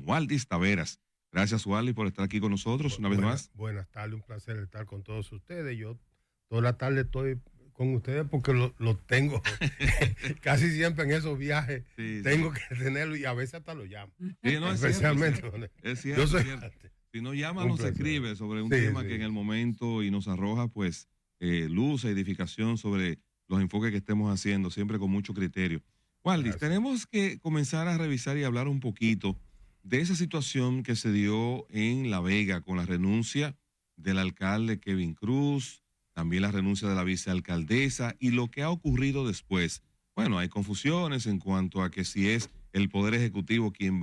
Waldis Taveras. Gracias, Waldis, por estar aquí con nosotros una vez más. Buenas tardes, un placer estar con todos ustedes. Yo toda la tarde estoy con ustedes porque lo tengo casi siempre en esos viajes. Sí, tengo que tenerlo y a veces hasta lo llamo. Sí, no, especialmente. Es cierto. Es cierto. Si nos llama, nos escribe sobre un tema que en el momento y nos arroja, pues, luz e edificación sobre los enfoques que estemos haciendo, siempre con mucho criterio. Waldis, tenemos que comenzar a revisar y hablar un poquito de esa situación que se dio en La Vega con la renuncia del alcalde Kevin Cruz, también la renuncia de la vicealcaldesa y lo que ha ocurrido después. Bueno, hay confusiones en cuanto a que si es el Poder Ejecutivo quien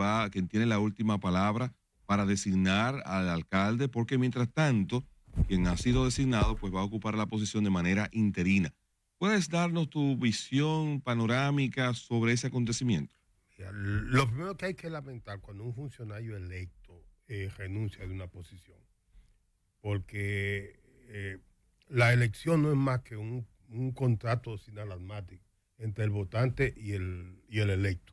tiene la última palabra para designar al alcalde, porque mientras tanto, quien ha sido designado, pues va a ocupar la posición de manera interina. ¿Puedes darnos tu visión panorámica sobre ese acontecimiento? Lo primero que hay que lamentar cuando un funcionario electo renuncia de una posición, porque la elección no es más que un contrato sinalagmático entre el votante y el electo.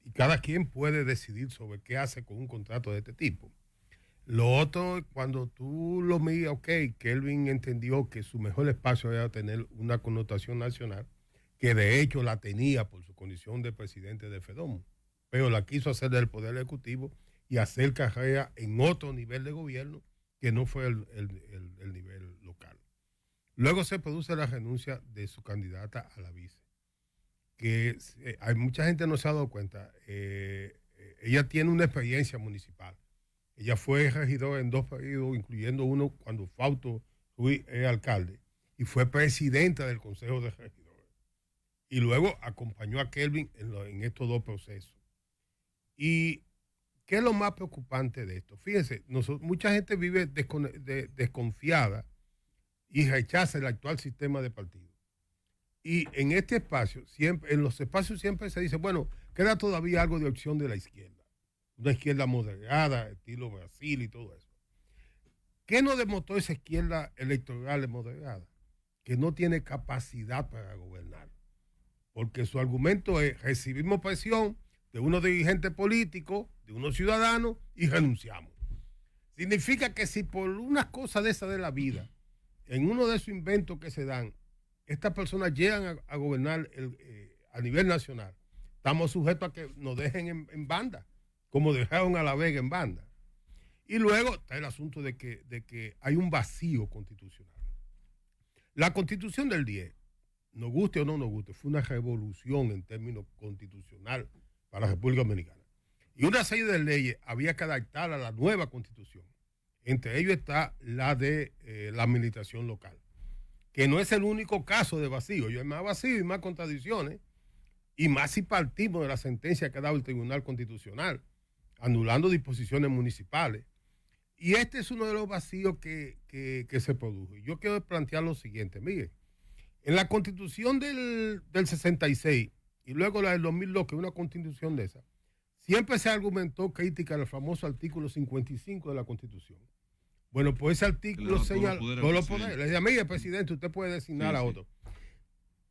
Y cada quien puede decidir sobre qué hace con un contrato de este tipo. Lo otro, cuando tú lo miras, ok, Kelvin entendió que su mejor espacio era tener una connotación nacional, que de hecho la tenía por su condición de presidente de FEDOMO, pero la quiso hacer del Poder Ejecutivo y hacer carrera en otro nivel de gobierno que no fue el nivel local. Luego se produce la renuncia de su candidata a la vice, que hay mucha gente no se ha dado cuenta. Ella tiene una experiencia municipal. Ella fue regidora en 2 periodos, incluyendo uno cuando Fausto Ruiz era alcalde, y fue presidenta del Consejo de Regidores. Y luego acompañó a Kelvin en estos 2 procesos. ¿Y qué es lo más preocupante de esto? Fíjense, mucha gente vive desconfiada y rechaza el actual sistema de partido. Y en este espacio, en los espacios siempre se dice, bueno, queda todavía algo de opción de la izquierda. Una izquierda moderada, estilo Brasil y todo eso. ¿Qué nos demostró esa izquierda electoral moderada? Que no tiene capacidad para gobernar. Porque su argumento es, recibimos presión de unos dirigentes políticos, de unos ciudadanos, y renunciamos. Significa que si por una cosa de esa de la vida, en uno de esos inventos que se dan, estas personas llegan a gobernar a nivel nacional, estamos sujetos a que nos dejen en banda, como dejaron a La Vega en banda. Y luego está el asunto de que hay un vacío constitucional. La Constitución del 10, nos guste o no nos guste, fue una revolución en términos constitucional para la República Dominicana. Y una serie de leyes había que adaptar a la nueva Constitución. Entre ellos está la de la administración local, que no es el único caso de vacío. Hay más vacío y más contradicciones, y más si partimos de la sentencia que ha dado el Tribunal Constitucional, anulando disposiciones municipales. Y este es uno de los vacíos que se produjo. Y yo quiero plantear lo siguiente. Mire, en la Constitución del 66 y luego la del 2002, que es una constitución de esa, siempre se argumentó crítica al famoso artículo 55 de la Constitución. Bueno, pues ese artículo señala todos los poderes. Le decía, mire, presidente, usted puede designar a otro.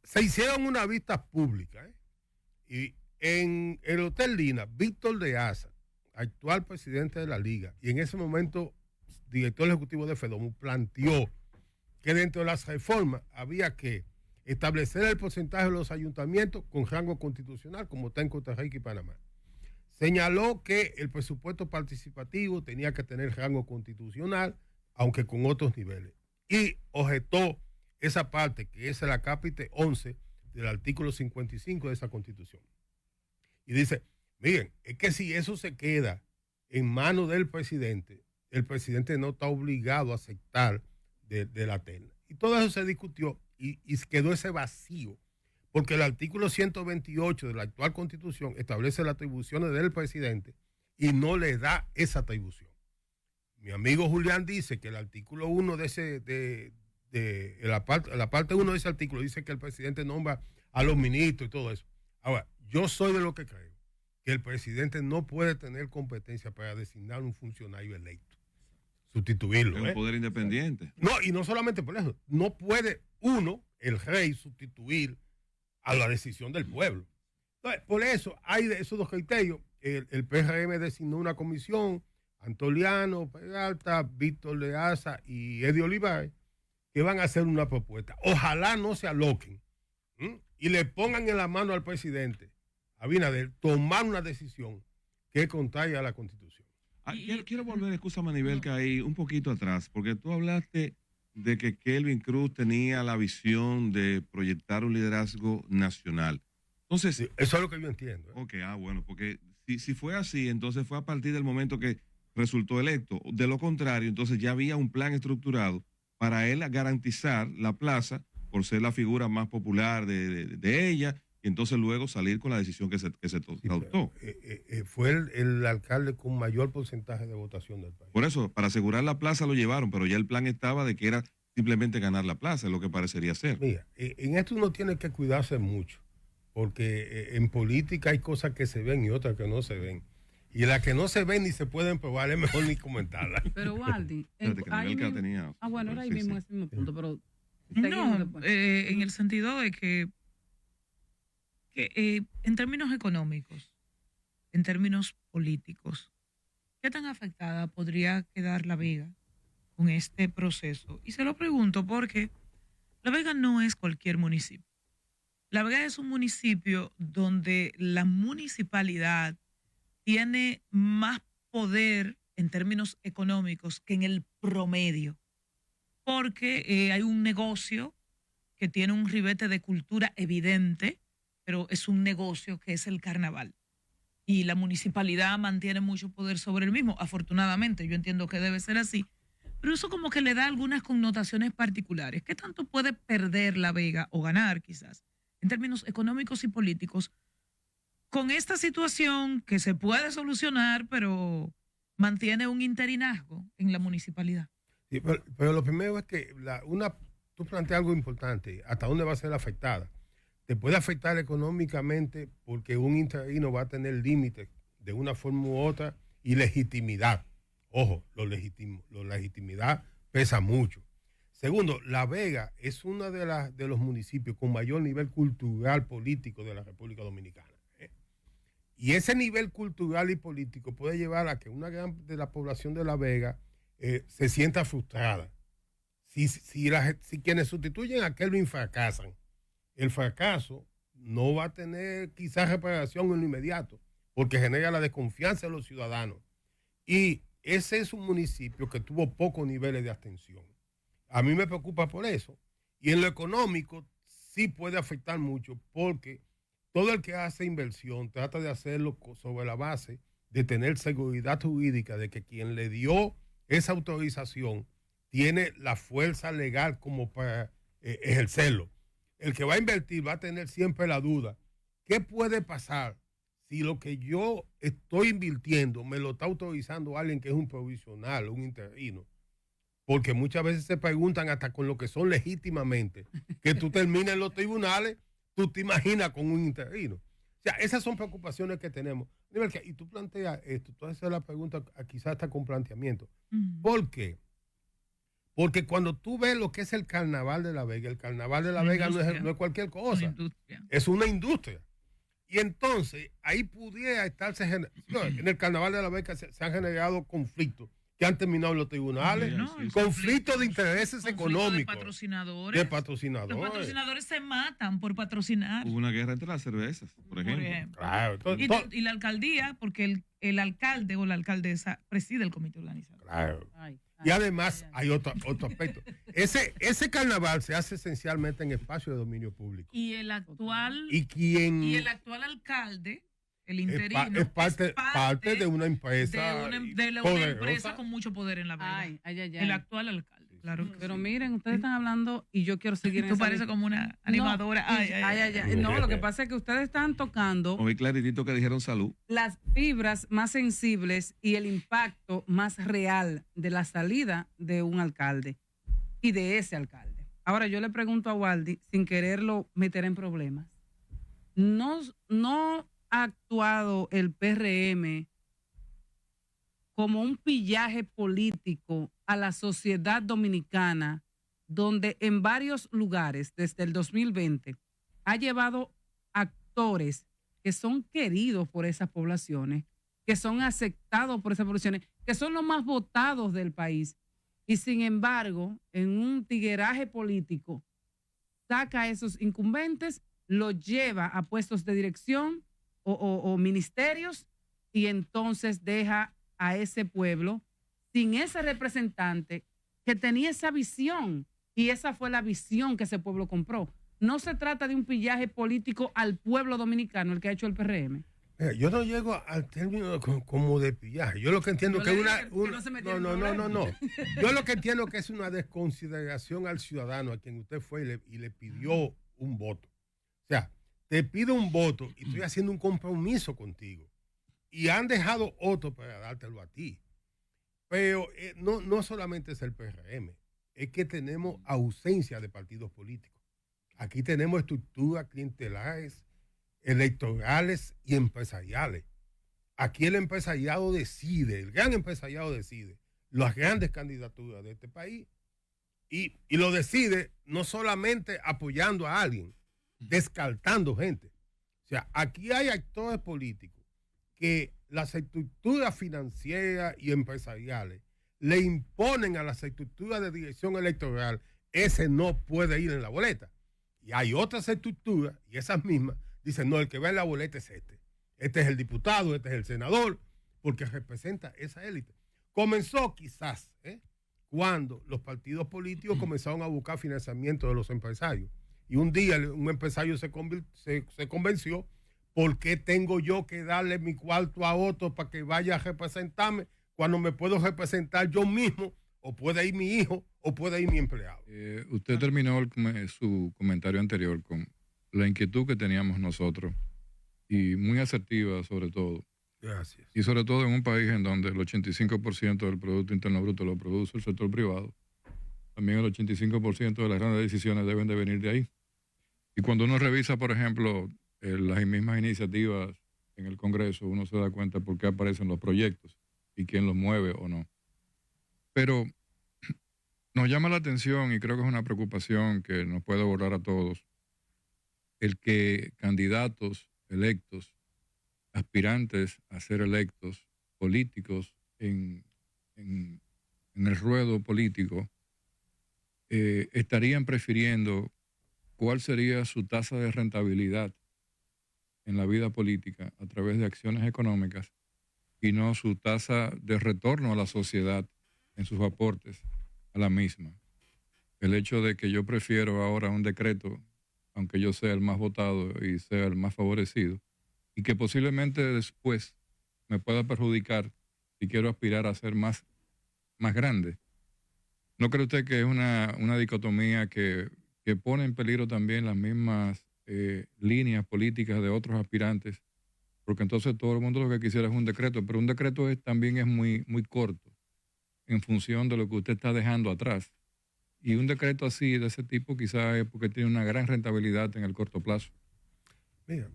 Se hicieron una vista pública, y en el Hotel Lina, Víctor de Asa, actual presidente de la Liga, y en ese momento director ejecutivo de FEDOMO, planteó que dentro de las reformas había que establecer el porcentaje de los ayuntamientos con rango constitucional, como está en Costa Rica y Panamá. Señaló que el presupuesto participativo tenía que tener rango constitucional, aunque con otros niveles. Y objetó esa parte, que es el acápite 11 del artículo 55 de esa Constitución. Y dice, miren, es que si eso se queda en manos del presidente, el presidente no está obligado a aceptar de la terna. Y todo eso se discutió y quedó ese vacío, porque el artículo 128 de la actual Constitución establece las atribuciones del presidente y no le da esa atribución. Mi amigo Julián dice que el artículo 1 de la parte 1 de ese artículo dice que el presidente nombra a los ministros y todo eso. Ahora, yo soy de lo que creo que el presidente no puede tener competencia para designar un funcionario electo, sustituirlo. Es un poder independiente. No, y no solamente por eso, no puede el rey, sustituir a la decisión del pueblo. Entonces, por eso hay de esos 2 criterios, el PRM designó una comisión, Antoliano, Peralta, Víctor Leaza y Eddie Olivares, que van a hacer una propuesta. Ojalá no se aloquen y le pongan en la mano al presidente Abinader tomar una decisión que es contraria a la Constitución. Quiero volver, excusa Manibel, que ahí un poquito atrás, porque tú hablaste de que Kelvin Cruz tenía la visión de proyectar un liderazgo nacional. Entonces, sí, eso es lo que yo entiendo. Ok, bueno, porque si fue así, entonces fue a partir del momento que resultó electo. De lo contrario, entonces ya había un plan estructurado para él garantizar la plaza por ser la figura más popular de ella, y entonces luego salir con la decisión que se adoptó. Fue el alcalde con mayor porcentaje de votación del país. Por eso, para asegurar la plaza lo llevaron, pero ya el plan estaba de que era simplemente ganar la plaza, es lo que parecería ser. Mira, en esto uno tiene que cuidarse mucho, porque en política hay cosas que se ven y otras que no se ven. Y las que no se ven ni se pueden probar, es mejor ni comentarlas. Pero Waldi, bueno, era ahí mismo ese mismo punto, pero no, en el sentido de que en términos económicos, en términos políticos, ¿qué tan afectada podría quedar La Vega con este proceso? Y se lo pregunto porque La Vega no es cualquier municipio. La Vega es un municipio donde la municipalidad tiene más poder en términos económicos que en el promedio, porque hay un negocio que tiene un ribete de cultura evidente, pero es un negocio que es el carnaval. Y la municipalidad mantiene mucho poder sobre el mismo, afortunadamente, yo entiendo que debe ser así, pero eso como que le da algunas connotaciones particulares. ¿Qué tanto puede perder La Vega o ganar quizás en términos económicos y políticos con esta situación que se puede solucionar, pero mantiene un interinazgo en la municipalidad? Sí, pero lo primero es que tú planteas algo importante, ¿hasta dónde va a ser afectada? Te puede afectar económicamente porque un interino va a tener límites de una forma u otra y legitimidad. Ojo, la legitimidad pesa mucho. Segundo, La Vega es uno de los municipios con mayor nivel cultural político de la República Dominicana. Y ese nivel cultural y político puede llevar a que una gran de la población de La Vega se sienta frustrada. Si quienes sustituyen a Kelvin fracasan, el fracaso no va a tener quizás reparación en lo inmediato, porque genera la desconfianza de los ciudadanos. Y ese es un municipio que tuvo pocos niveles de abstención. A mí me preocupa por eso. Y en lo económico sí puede afectar mucho, porque todo el que hace inversión trata de hacerlo sobre la base de tener seguridad jurídica de que quien le dio esa autorización tiene la fuerza legal como para ejercerlo. El que va a invertir va a tener siempre la duda, ¿qué puede pasar si lo que yo estoy invirtiendo me lo está autorizando alguien que es un provisional, un interino? Porque muchas veces se preguntan hasta con lo que son legítimamente, que tú termines en los tribunales, tú te imaginas con un interino. O sea, esas son preocupaciones que tenemos. Y tú planteas esto, tú haces la pregunta quizás hasta con planteamiento. ¿Por qué? Porque cuando tú ves lo que es el carnaval de La Vega, el carnaval de La Vega no es cualquier cosa, es una industria. Y entonces ahí pudiera estarse, en el carnaval de La Vega se han generado conflictos que han terminado en los tribunales, conflictos de intereses económicos. De patrocinadores. Los patrocinadores se matan por patrocinar. Hubo una guerra entre las cervezas, por ejemplo. Claro, y la alcaldía, porque el alcalde o la alcaldesa preside el comité organizador. Claro. Y además hay otro aspecto. Ese carnaval se hace esencialmente en espacio de dominio público. Y el actual alcalde, el interino, es parte de una empresa. De una empresa con mucho poder en La Vega. El actual alcalde. Claro. Pero miren, ustedes están hablando y yo quiero seguir en Tú pareces como una animadora. No, lo que pasa es que ustedes están tocando muy claritito que dijeron salud. Las fibras más sensibles y el impacto más real de la salida de un alcalde y de ese alcalde. Ahora yo le pregunto a Waldi, sin quererlo meter en problemas, ¿no ha actuado el PRM como un pillaje político a la sociedad dominicana, donde en varios lugares desde el 2020 ha llevado actores que son queridos por esas poblaciones, que son aceptados por esas poblaciones, que son los más votados del país. Y sin embargo, en un tigueraje político, saca a esos incumbentes, los lleva a puestos de dirección o ministerios, y entonces deja a ese pueblo sin ese representante que tenía esa visión, y esa fue la visión que ese pueblo compró. No se trata de un pillaje político al pueblo dominicano, el que ha hecho el PRM. Yo no llego al término como de pillaje. Yo lo que entiendo que es no. Yo lo que entiendo que es una desconsideración al ciudadano a quien usted fue y le pidió un voto. O sea, te pido un voto y estoy haciendo un compromiso contigo. Y han dejado otro para dártelo a ti. Pero no solamente es el PRM, es que tenemos ausencia de partidos políticos. Aquí tenemos estructuras clientelares, electorales y empresariales. Aquí el empresariado decide, el gran empresariado decide las grandes candidaturas de este país, y lo decide no solamente apoyando a alguien, descartando gente. O sea, aquí hay actores políticos que las estructuras financieras y empresariales le imponen a las estructuras de dirección electoral, ese no puede ir en la boleta. Y hay otras estructuras, y esas mismas, dicen, no, el que va en la boleta es este. Este es el diputado, este es el senador, porque representa esa élite. Comenzó quizás cuando los partidos políticos comenzaron a buscar financiamiento de los empresarios. Y un día un empresario se convenció, ¿por qué tengo yo que darle mi cuarto a otro para que vaya a representarme cuando me puedo representar yo mismo, o puede ir mi hijo, o puede ir mi empleado? Usted terminó su comentario anterior con la inquietud que teníamos nosotros, y muy asertiva sobre todo. Gracias. Y sobre todo en un país en donde el 85% del Producto Interno Bruto lo produce el sector privado. También el 85% de las grandes decisiones deben de venir de ahí. Y cuando uno revisa, por ejemplo, las mismas iniciativas en el Congreso, uno se da cuenta por qué aparecen los proyectos y quién los mueve o no. Pero nos llama la atención, y creo que es una preocupación que nos puede abordar a todos, el que candidatos electos, aspirantes a ser electos, políticos en el ruedo político, estarían prefiriendo cuál sería su tasa de rentabilidad en la vida política a través de acciones económicas, y no su tasa de retorno a la sociedad en sus aportes a la misma. El hecho de que yo prefiero ahora un decreto, aunque yo sea el más votado y sea el más favorecido, y que posiblemente después me pueda perjudicar si quiero aspirar a ser más grande. ¿No cree usted que es una dicotomía que pone en peligro también las mismas líneas políticas de otros aspirantes? Porque entonces todo el mundo lo que quisiera es un decreto, pero un decreto también es muy, muy corto en función de lo que usted está dejando atrás. Y un decreto así, de ese tipo, quizás es porque tiene una gran rentabilidad en el corto plazo. Mira,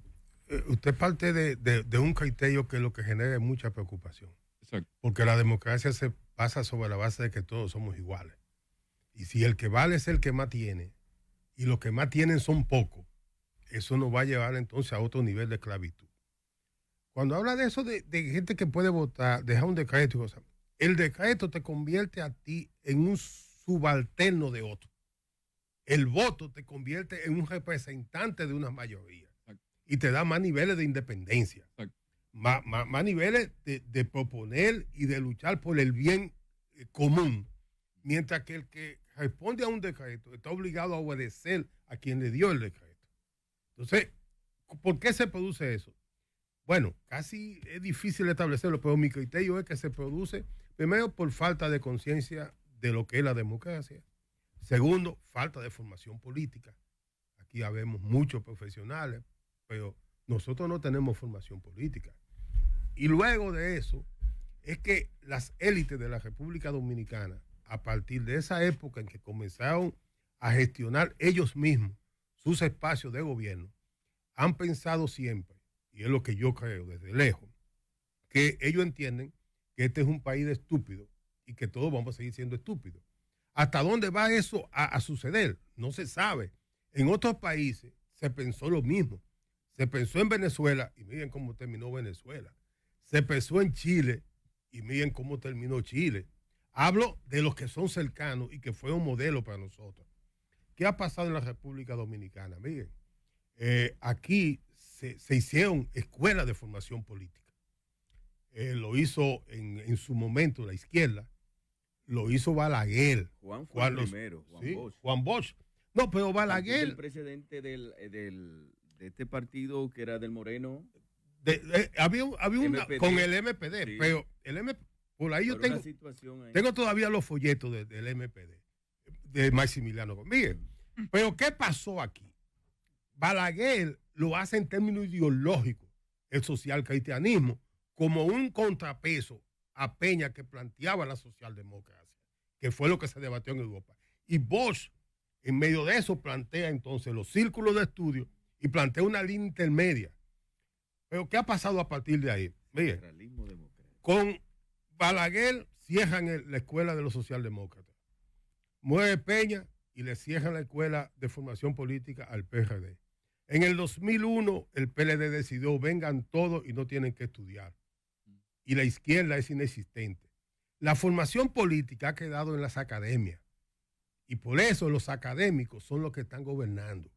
usted parte de un criterio que lo que genera es mucha preocupación. Exacto. Porque la democracia se basa sobre la base de que todos somos iguales. Y si el que vale es el que más tiene, y los que más tienen son pocos, eso nos va a llevar entonces a otro nivel de esclavitud. Cuando habla de eso, de gente que puede votar, dejar un decreto y cosas, el decreto te convierte a ti en un subalterno de otro. El voto te convierte en un representante de una mayoría. Exacto. Y te da más niveles de independencia, más niveles de proponer y de luchar por el bien común, mientras que el que responde a un decreto está obligado a obedecer a quien le dio el decreto. Entonces, ¿por qué se produce eso? Bueno, casi es difícil establecerlo, pero mi criterio es que se produce primero por falta de conciencia de lo que es la democracia. Segundo, falta de formación política. Aquí habemos muchos profesionales, pero nosotros no tenemos formación política. Y luego de eso, es que las élites de la República Dominicana, a partir de esa época en que comenzaron a gestionar ellos mismos sus espacios de gobierno, han pensado siempre, y es lo que yo creo desde lejos, que ellos entienden que este es un país de estúpidos y que todos vamos a seguir siendo estúpidos. ¿Hasta dónde va eso a suceder? No se sabe. En otros países se pensó lo mismo. Se pensó en Venezuela y miren cómo terminó Venezuela. Se pensó en Chile y miren cómo terminó Chile. Hablo de los que son cercanos y que fue un modelo para nosotros. ¿Qué ha pasado en la República Dominicana? Miren, aquí se hicieron escuelas de formación política. Lo hizo en su momento la izquierda, lo hizo Balaguer. Juan fue el primero, Bosch. Juan Bosch. No, pero Balaguer. El presidente de este partido que era del Moreno. Había una con el MPD, sí. Pero el MPD, por ahí yo tengo todavía los folletos del MPD, de Maximiliano. Miren, pero ¿qué pasó aquí? Balaguer lo hace en términos ideológicos, el social cristianismo, como un contrapeso a Peña que planteaba la socialdemocracia, que fue lo que se debatió en Europa. Y Bosch, en medio de eso, plantea entonces los círculos de estudio y plantea una línea intermedia. Pero ¿qué ha pasado a partir de ahí? Miren, con Balaguer cierran la escuela de los socialdemócratas. Muere Peña y le cierran la escuela de formación política al PRD. En el 2001 el PLD decidió vengan todos y no tienen que estudiar. Y la izquierda es inexistente. La formación política ha quedado en las academias. Y por eso los académicos son los que están gobernando.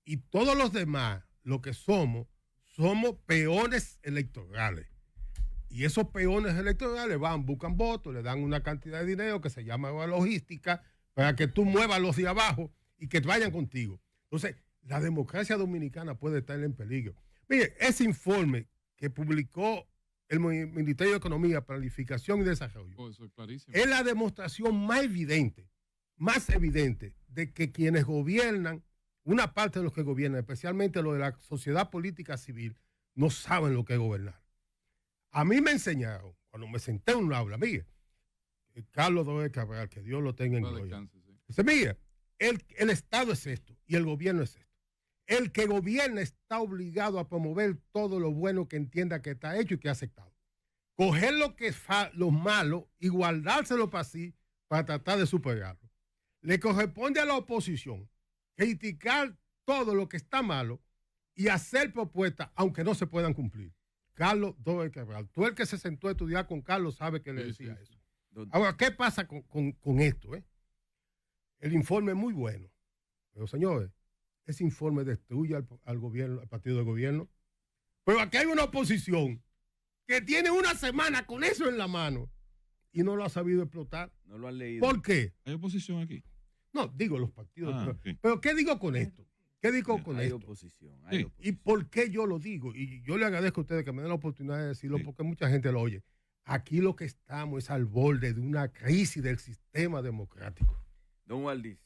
Y todos los demás, lo que somos peones electorales. Y esos peones electorales buscan votos, le dan una cantidad de dinero que se llama logística para que tú muevas los de abajo y que vayan contigo. Entonces, la democracia dominicana puede estar en peligro. Mire, ese informe que publicó el Ministerio de Economía, Planificación y Desarrollo eso es clarísimo. Es la demostración más evidente de que quienes gobiernan, una parte de los que gobiernan, especialmente los de la sociedad política civil, no saben lo que es gobernar. A mí me enseñaron, cuando me senté en un aula, mire, Carlos Dóvez Cabral, que Dios lo tenga en gloria. Dice, mire, el Estado es esto y el gobierno es esto. El que gobierna está obligado a promover todo lo bueno que entienda que está hecho y que ha aceptado. Coger lo malo y guardárselo para sí para tratar de superarlo. Le corresponde a la oposición criticar todo lo que está malo y hacer propuestas aunque no se puedan cumplir. Carlos Dóvez Cabral. Tú el que se sentó a estudiar con Carlos sabe que le decía eso. Ahora, ¿qué pasa con esto? El informe es muy bueno, pero señores, ese informe destruye al gobierno, al partido de gobierno. Pero aquí hay una oposición que tiene una semana con eso en la mano y no lo ha sabido explotar. No lo han leído. ¿Por qué? ¿Hay oposición aquí? No, digo los partidos. Okay. Pero ¿qué digo con esto? ¿Qué digo con hay esto? Oposición. ¿Y por qué yo lo digo? Y yo le agradezco a ustedes que me den la oportunidad de decirlo porque mucha gente lo oye. Aquí lo que estamos es al borde de una crisis del sistema democrático. Don Waldis,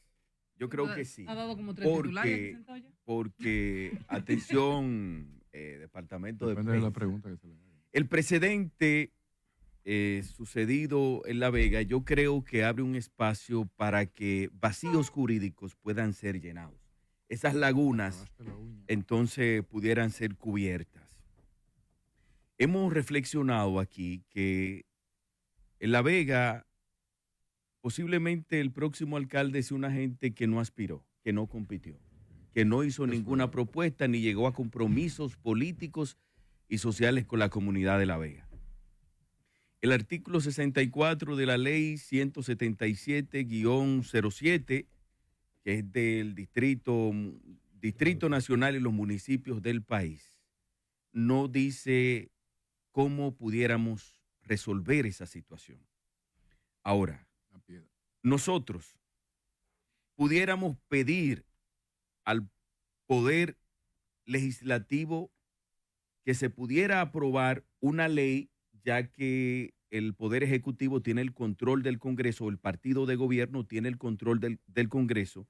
yo creo que sí. Ha dado como 3 titulares. Porque, atención, departamento de prensa. Depende de la pregunta que se le haga. El precedente sucedido en La Vega, yo creo que abre un espacio para que vacíos jurídicos puedan ser llenados. Esas lagunas, entonces, pudieran ser cubiertas. Hemos reflexionado aquí que en La Vega posiblemente el próximo alcalde sea una gente que no aspiró, que no compitió, que no hizo ninguna propuesta ni llegó a compromisos políticos y sociales con la comunidad de La Vega. El artículo 64 de la ley 177-07, que es del Distrito Nacional y los municipios del país, no dice cómo pudiéramos resolver esa situación. Ahora, nosotros pudiéramos pedir al Poder Legislativo que se pudiera aprobar una ley, ya que el Poder Ejecutivo tiene el control del Congreso, el partido de gobierno tiene el control del Congreso,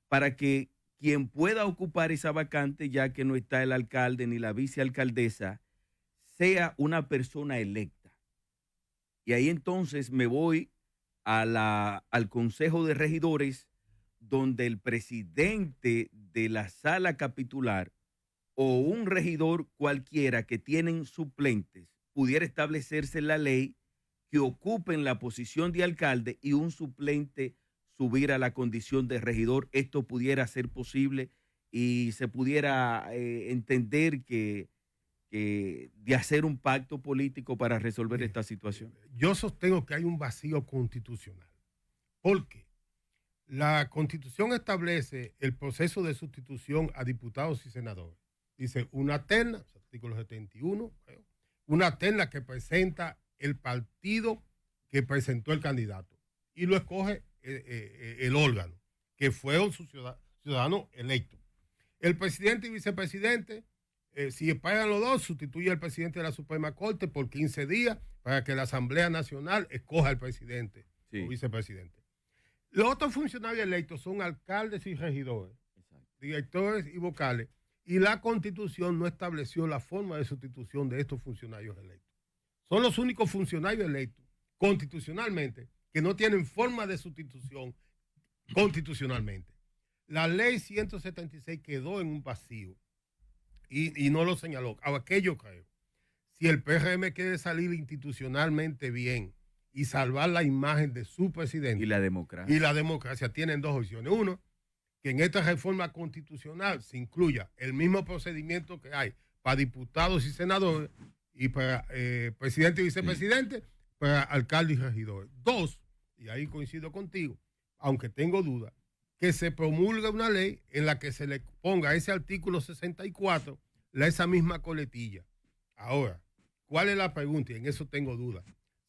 para que quien pueda ocupar esa vacante, ya que no está el alcalde ni la vicealcaldesa, sea una persona electa. Y ahí entonces me voy al Consejo de Regidores, donde el presidente de la sala capitular o un regidor cualquiera que tienen suplentes pudiera establecerse en la ley que ocupen la posición de alcalde y un suplente subir a la condición de regidor. Esto pudiera ser posible y se pudiera entender que de hacer un pacto político para resolver esta situación? Yo sostengo que hay un vacío constitucional. ¿Por qué? La Constitución establece el proceso de sustitución a diputados y senadores. Dice una terna, artículo 71, creo, una terna que presenta el partido que presentó el candidato y lo escoge el órgano, que fueron sus ciudadanos electos. El presidente y vicepresidente, si pagan los dos, sustituye al presidente de la Suprema Corte por 15 días para que la Asamblea Nacional escoja al presidente o vicepresidente. Los otros funcionarios electos son alcaldes y regidores, directores y vocales, y la Constitución no estableció la forma de sustitución de estos funcionarios electos. Son los únicos funcionarios electos constitucionalmente que no tienen forma de sustitución constitucionalmente. La ley 176 quedó en un vacío y no lo señaló. Ahora, ¿qué yo creo? Si el PRM quiere salir institucionalmente bien y salvar la imagen de su presidente y la democracia, tienen dos opciones. Uno, que en esta reforma constitucional se incluya el mismo procedimiento que hay para diputados y senadores y para presidente y vicepresidente, para alcaldes y regidores. Dos, y ahí coincido contigo, aunque tengo dudas, que se promulgue una ley en la que se le ponga a ese artículo 64 esa misma coletilla. Ahora, ¿cuál es la pregunta? Y en eso tengo dudas.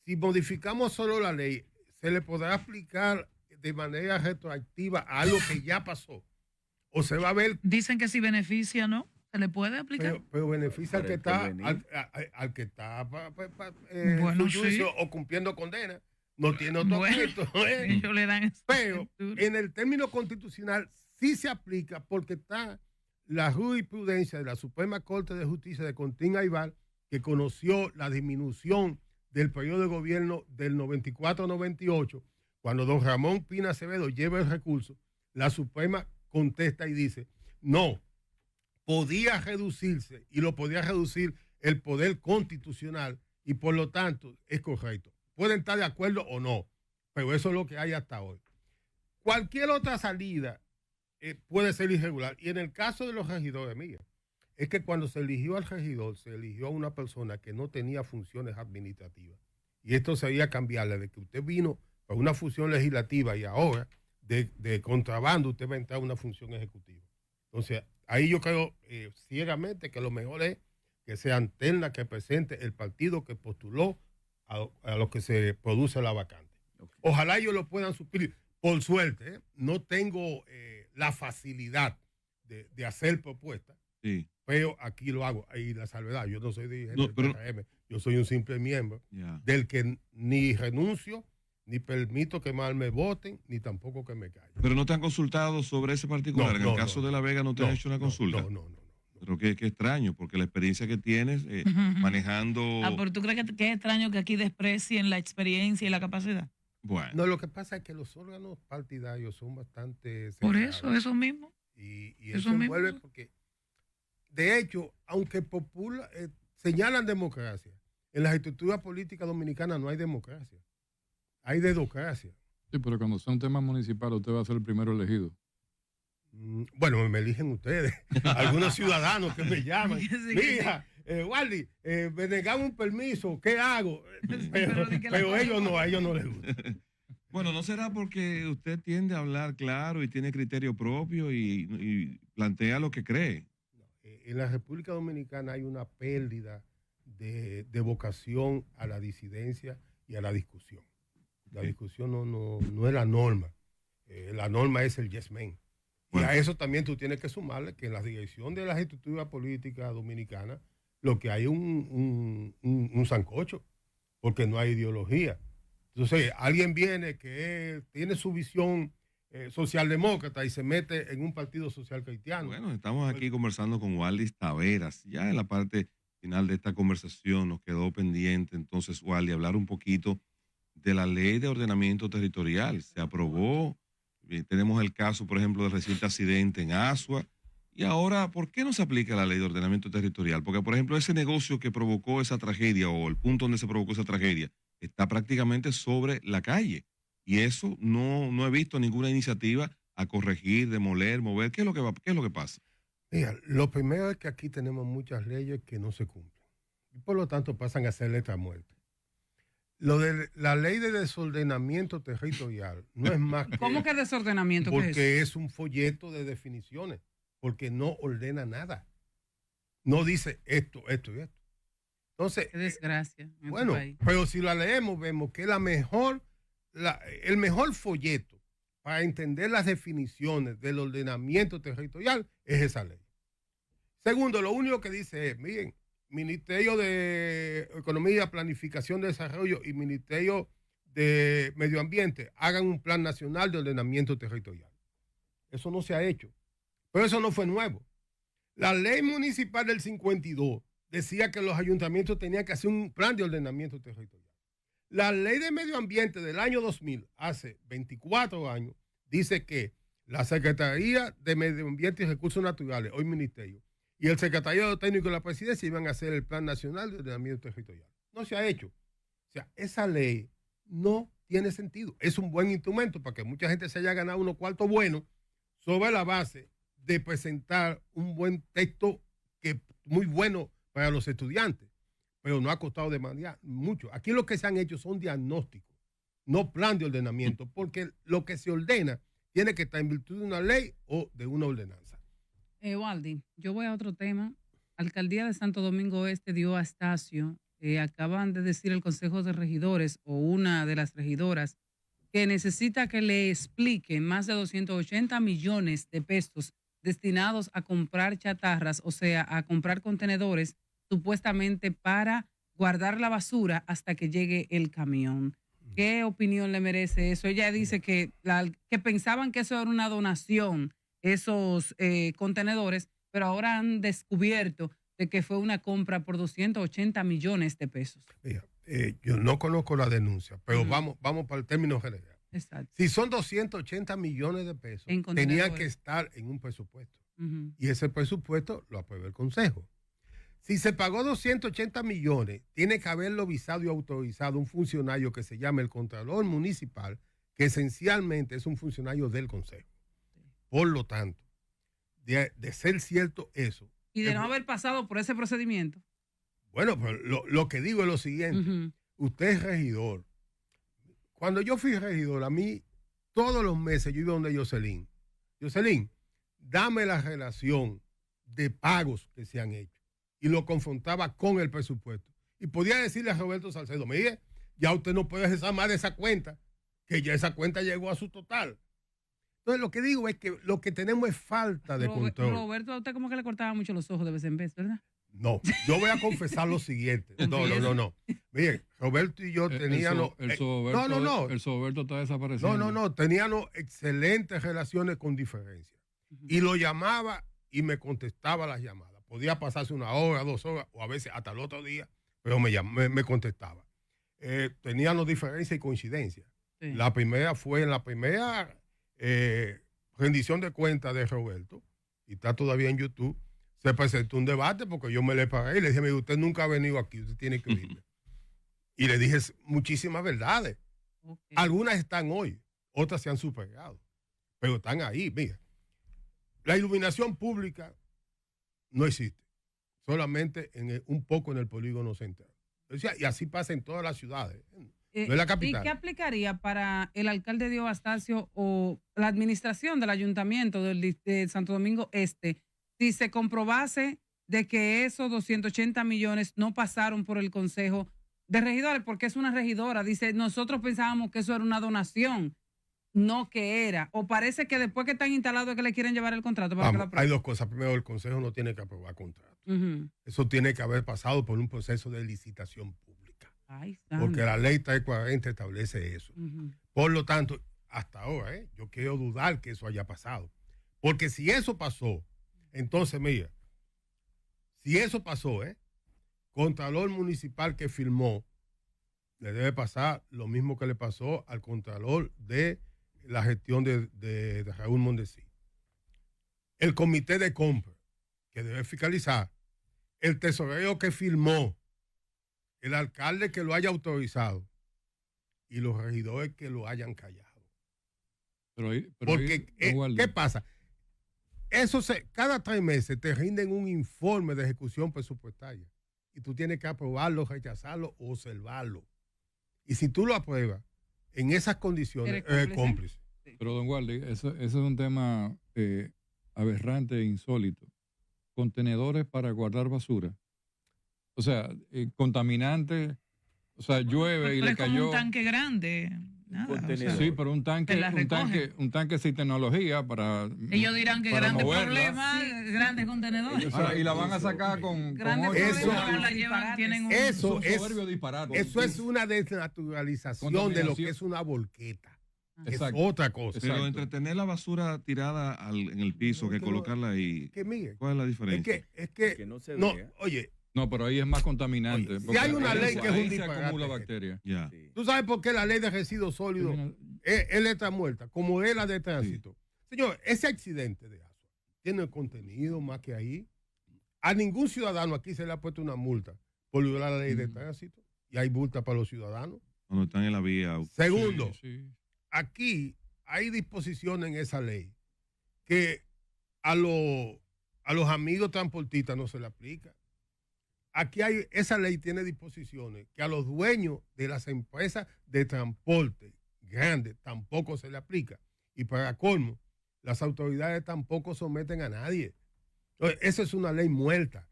Si modificamos solo la ley, ¿se le podrá aplicar de manera retroactiva a algo que ya pasó? ¿O se va a ver? Dicen que si beneficia, ¿no? ¿Se le puede aplicar? Pero beneficia al que está, al que está bueno, sí, o cumpliendo condena. No tiene otro efecto. Ellos le dan pero en el término constitucional sí se aplica porque está la jurisprudencia de la Suprema Corte de Justicia de Contín Aybar, que conoció la disminución del periodo de gobierno del 94-98, cuando don Ramón Pina Acevedo lleva el recurso, la Suprema contesta y dice, no, podía reducirse y lo podía reducir el poder constitucional y por lo tanto es correcto. Pueden estar de acuerdo o no, pero eso es lo que hay hasta hoy. Cualquier otra salida puede ser irregular. Y en el caso de los regidores, mira, es que cuando se eligió al regidor, se eligió a una persona que no tenía funciones administrativas. Y esto sería cambiarle de que usted vino para una función legislativa y ahora de contrabando usted va a entrar a una función ejecutiva. Entonces, ahí yo creo ciegamente que lo mejor es que sean ternas que presente el partido que postuló a lo que se produce la vacante. Okay. Ojalá ellos lo puedan suplir. Por suerte, no tengo la facilidad de hacer propuestas, sí, pero aquí lo hago. Y la salvedad, yo no soy dirigente del PRM, yo soy un simple miembro del que ni renuncio, ni permito que mal me voten, ni tampoco que me callen. ¿Pero no te han consultado sobre ese particular? En el caso de La Vega no te han hecho una consulta. No. Pero qué extraño, porque la experiencia que tienes manejando... ¿Pero tú crees que es extraño que aquí desprecien la experiencia y la capacidad? Bueno. No, lo que pasa es que los órganos partidarios son bastante... Por eso mismo. Y eso envuelve porque, de hecho, aunque señalan democracia, en las estructuras políticas dominicanas no hay democracia. Hay dedocracia. Sí, pero cuando son temas municipales, usted va a ser el primero elegido. Bueno, me eligen ustedes, algunos ciudadanos que me llaman. Mira, Waldi, me negaron un permiso, ¿qué hago? Pero a ellos no les gusta. Bueno, ¿no será porque usted tiende a hablar claro y tiene criterio propio y plantea lo que cree? En la República Dominicana hay una pérdida de vocación a la disidencia y a la discusión. La discusión no es la norma. La norma es el yes man. Bueno. Y a eso también tú tienes que sumarle que en la dirección de las estructuras políticas dominicanas lo que hay es un sancocho, porque no hay ideología. Entonces, alguien viene que tiene su visión socialdemócrata y se mete en un partido social cristiano. Bueno, estamos aquí conversando con Waldi Taveras. Ya en la parte final de esta conversación nos quedó pendiente, entonces, Waldi, hablar un poquito de la ley de ordenamiento territorial. Se aprobó. Tenemos el caso, por ejemplo, del reciente accidente en Asua. Y ahora, ¿por qué no se aplica la ley de ordenamiento territorial? Porque, por ejemplo, ese negocio que provocó esa tragedia o el punto donde se provocó esa tragedia está prácticamente sobre la calle. Y eso no he visto ninguna iniciativa a corregir, demoler, mover. ¿Qué es lo que pasa? Mira, lo primero es que aquí tenemos muchas leyes que no se cumplen y por lo tanto pasan a ser letra muerta. Lo de la ley de desordenamiento territorial no es más que... ¿Cómo que desordenamiento? Porque es un folleto de definiciones, porque no ordena nada. No dice esto, esto y esto. Entonces, qué desgracia. Bueno, pero si la leemos, vemos que el mejor folleto para entender las definiciones del ordenamiento territorial es esa ley. Segundo, lo único que dice es, miren, Ministerio de Economía, Planificación, Desarrollo y Ministerio de Medio Ambiente hagan un plan nacional de ordenamiento territorial. Eso no se ha hecho, pero eso no fue nuevo. La ley municipal del 52 decía que los ayuntamientos tenían que hacer un plan de ordenamiento territorial. La ley de medio ambiente del año 2000, hace 24 años, dice que la Secretaría de Medio Ambiente y Recursos Naturales, hoy Ministerio, y el Secretariado Técnico de la Presidencia iban a hacer el Plan Nacional de Ordenamiento Territorial. No se ha hecho. O sea, esa ley no tiene sentido. Es un buen instrumento para que mucha gente se haya ganado unos cuartos buenos sobre la base de presentar un buen texto que muy bueno para los estudiantes, pero no ha costado de manera mucho. Aquí lo que se han hecho son diagnósticos, no plan de ordenamiento, porque lo que se ordena tiene que estar en virtud de una ley o de una ordenanza. Waldi, yo voy a otro tema. Alcaldía de Santo Domingo Este dio a Astacio, acaban de decir el Consejo de Regidores o una de las regidoras que necesita que le expliquen más de 280 millones de pesos destinados a comprar chatarras, o sea, a comprar contenedores supuestamente para guardar la basura hasta que llegue el camión. ¿Qué opinión le merece eso? Ella dice que pensaban que eso era una donación, esos contenedores, pero ahora han descubierto de que fue una compra por 280 millones de pesos. Mira, yo no conozco la denuncia, pero vamos para el término general. Exacto. Si son 280 millones de pesos, tenía que estar en un presupuesto. Y ese presupuesto lo aprueba el Consejo. Si se pagó 280 millones, tiene que haberlo visado y autorizado un funcionario que se llama el Contralor Municipal, que esencialmente es un funcionario del Consejo. Por lo tanto, de ser cierto eso. Y de no haber pasado por ese procedimiento. Bueno, pero lo que digo es lo siguiente. Usted es regidor. Cuando yo fui regidor, a mí todos los meses yo iba donde Jocelyn. Jocelyn, dame la relación de pagos que se han hecho. Y lo confrontaba con el presupuesto. Y podía decirle a Roberto Salcedo, mire, ya usted no puede rezar más de esa cuenta, que ya esa cuenta llegó a su total. Entonces lo que digo es que lo que tenemos es falta de control. Roberto, a usted como que le cortaba mucho los ojos de vez en vez, ¿verdad? No, yo voy a confesar lo siguiente. No. Miren, Roberto y yo teníamos... El Soberto está desapareciendo. No, teníamos excelentes relaciones con diferencia. Y lo llamaba y me contestaba las llamadas. Podía pasarse 1 hora, 2 horas, o a veces hasta el otro día, pero me contestaba. Teníamos diferencias y coincidencias. Sí. La primera fue en la primera rendición de cuentas de Roberto, y está todavía en YouTube. Se presentó un debate porque yo me le pagué y le dije, mire, usted nunca ha venido aquí, usted tiene que oírme. Y le dije muchísimas verdades. Okay. Algunas están hoy, otras se han superado, pero están ahí. Mira, la iluminación pública no existe, solamente un poco en el polígono central. O sea, y así pasa en todas las ciudades, no es la capital. ¿Y qué aplicaría para el alcalde Dio Astacio o la administración del ayuntamiento de Santo Domingo Este si se comprobase de que esos 280 millones no pasaron por el Consejo de Regidores? Porque es una regidora, dice, nosotros pensábamos que eso era una donación, no que era. O parece que después que están instalados es que le quieren llevar el contrato. Hay dos cosas. Primero, el Consejo no tiene que aprobar contrato. Eso tiene que haber pasado por un proceso de licitación pública. Porque la ley 340 establece eso. Por lo tanto, hasta ahora, yo quiero dudar que eso haya pasado. Porque si eso pasó, entonces, mira, si eso pasó, Contralor Municipal que firmó, le debe pasar lo mismo que le pasó al Contralor de la gestión de Raúl Mondesí. El comité de compra, que debe fiscalizar, el tesorero que firmó, el alcalde que lo haya autorizado y los regidores que lo hayan callado. Porque, ¿qué pasa? cada 3 meses te rinden un informe de ejecución presupuestaria y tú tienes que aprobarlo, rechazarlo o observarlo. Y si tú lo apruebas en esas condiciones, eres cómplice. Pero, don Waldi, eso es un tema aberrante e insólito. Contenedores para guardar basura. O sea, contaminante. O sea, llueve y le cayó. Es como un tanque grande. Nada, o sea, sí, pero un tanque sin tecnología para. Ellos dirán que grandes problemas, grandes contenedores. Y la van a sacar con eso es una desnaturalización de lo que es una volqueta. Exacto. Es otra cosa. Pero entretener la basura tirada en el piso que colocarla ahí. ¿Cuál es la diferencia? Es que no se no, vea. Oye. No, pero ahí es más contaminante. Si hay una ley que es un disparate. Acumula bacterias. Yeah. Sí. ¿Tú sabes por qué la ley de residuos sólidos es letra muerta? Como es la de tránsito. Sí. Señor, ese accidente de Asua tiene contenido más que ahí. A ningún ciudadano aquí se le ha puesto una multa por violar la ley de tránsito. Y hay multa para los ciudadanos. Cuando están en la vía. Segundo, aquí hay disposiciones en esa ley que a los amigos transportistas no se le aplica. Aquí esa ley tiene disposiciones que a los dueños de las empresas de transporte grandes tampoco se le aplica. Y para colmo, las autoridades tampoco someten a nadie. Entonces, esa es una ley muerta.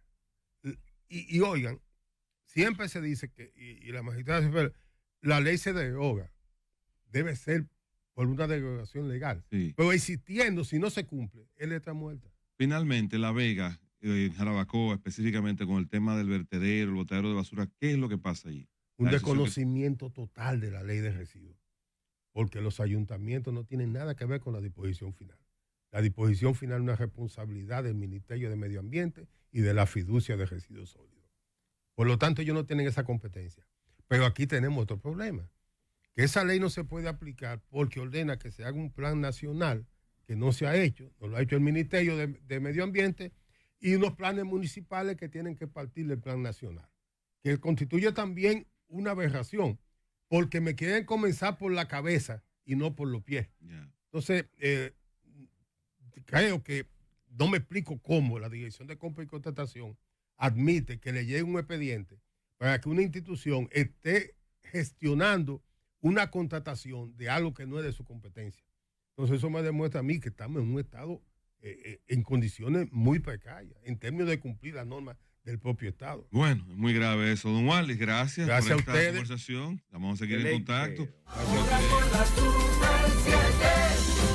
Y oigan, siempre se dice que, y la magistrada dice, la ley se deroga. Debe ser por una derogación legal. Sí. Pero existiendo, si no se cumple, es letra muerta. Finalmente, La Vega, Jarabacoa, específicamente con el tema del vertedero, el botadero de basura, ¿qué es lo que pasa allí? Un desconocimiento total de la ley de residuos, porque los ayuntamientos no tienen nada que ver con la disposición final. La disposición final es una responsabilidad del Ministerio de Medio Ambiente y de la fiducia de residuos sólidos. Por lo tanto, ellos no tienen esa competencia. Pero aquí tenemos otro problema, que esa ley no se puede aplicar porque ordena que se haga un plan nacional que no se ha hecho, no lo ha hecho el Ministerio de Medio Ambiente, y unos planes municipales que tienen que partir del plan nacional, que constituye también una aberración, porque me quieren comenzar por la cabeza y no por los pies. Yeah. Entonces, creo que no me explico cómo la Dirección de Compra y Contratación admite que le llegue un expediente para que una institución esté gestionando una contratación de algo que no es de su competencia. Entonces, eso me demuestra a mí que estamos en un estado en condiciones muy precarias, en términos de cumplir las normas del propio Estado. Bueno, es muy grave eso. Don Wallis, gracias por esta conversación. Vamos a seguir en contacto. Gracias a ustedes.